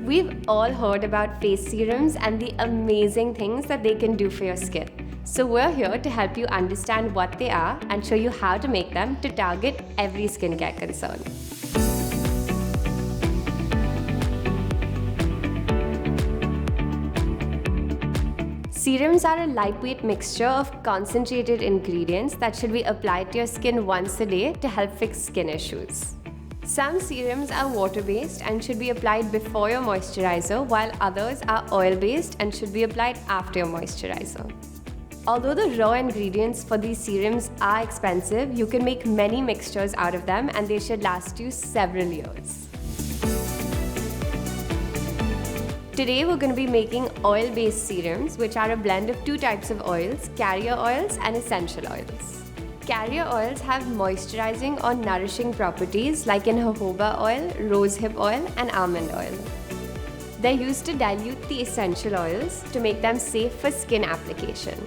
We've all heard about face serums and the amazing things that they can do for your skin. So we're here to help you understand what they are and show you how to make them to target every skincare concern. Serums are a lightweight mixture of concentrated ingredients that should be applied to your skin once a day to help fix skin issues. Some serums are water-based and should be applied before your moisturizer, while others are oil-based and should be applied after your moisturizer. Although the raw ingredients for these serums are expensive, you can make many mixtures out of them and they should last you several years. Today we're going to be making oil-based serums, which are a blend of two types of oils, carrier oils and essential oils. Carrier oils have moisturizing or nourishing properties like in jojoba oil, rosehip oil and almond oil. They're used to dilute the essential oils to make them safe for skin application.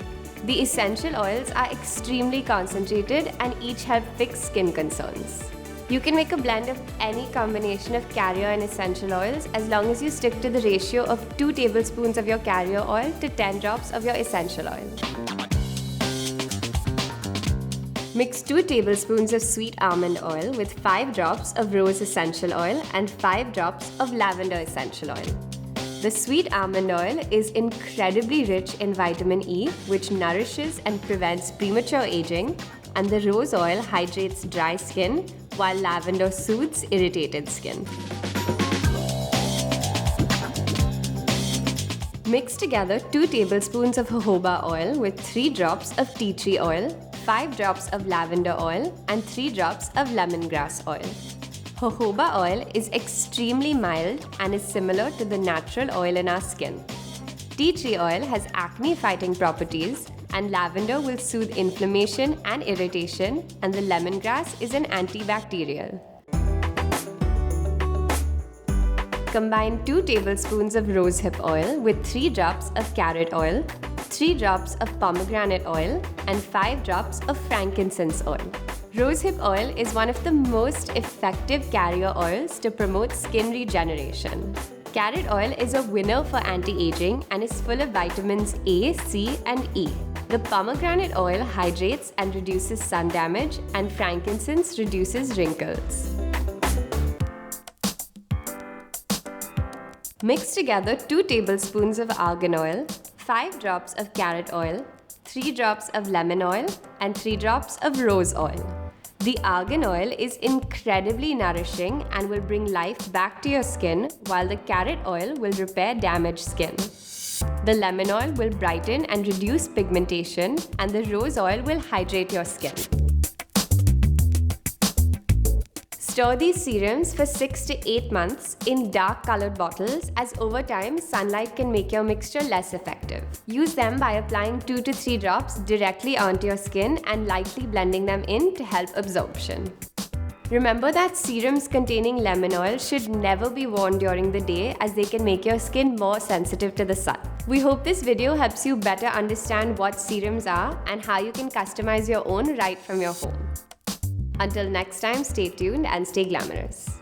The essential oils are extremely concentrated and each help fix skin concerns. You can make a blend of any combination of carrier and essential oils as long as you stick to the ratio of 2 tablespoons of your carrier oil to 10 drops of your essential oil. Mix 2 tablespoons of sweet almond oil with 5 drops of rose essential oil and 5 drops of lavender essential oil. The sweet almond oil is incredibly rich in vitamin E, which nourishes and prevents premature aging, and the rose oil hydrates dry skin, while lavender soothes irritated skin. Mix together 2 tablespoons of jojoba oil with 3 drops of tea tree oil, 5 drops of lavender oil, and 3 drops of lemongrass oil. Jojoba oil is extremely mild and is similar to the natural oil in our skin. Tea tree oil has acne-fighting properties, and lavender will soothe inflammation and irritation, and the lemongrass is an antibacterial. Combine 2 tablespoons of rosehip oil with 3 drops of carrot oil, 3 drops of pomegranate oil, and 5 drops of frankincense oil. Rosehip oil is one of the most effective carrier oils to promote skin regeneration. Carrot oil is a winner for anti-aging and is full of vitamins A, C, and E. The pomegranate oil hydrates and reduces sun damage, and frankincense reduces wrinkles. Mix together 2 tablespoons of argan oil, 5 drops of carrot oil, 3 drops of lemon oil, and 3 drops of rose oil. The argan oil is incredibly nourishing and will bring life back to your skin, while the carrot oil will repair damaged skin. The lemon oil will brighten and reduce pigmentation, and the rose oil will hydrate your skin. Store these serums for 6 to 8 months in dark colored bottles, as over time sunlight can make your mixture less effective. Use them by applying 2 to 3 drops directly onto your skin and lightly blending them in to help absorption. Remember that serums containing lemon oil should never be worn during the day, as they can make your skin more sensitive to the sun. We hope this video helps you better understand what serums are and how you can customize your own right from your home. Until next time, stay tuned and stay glamorous.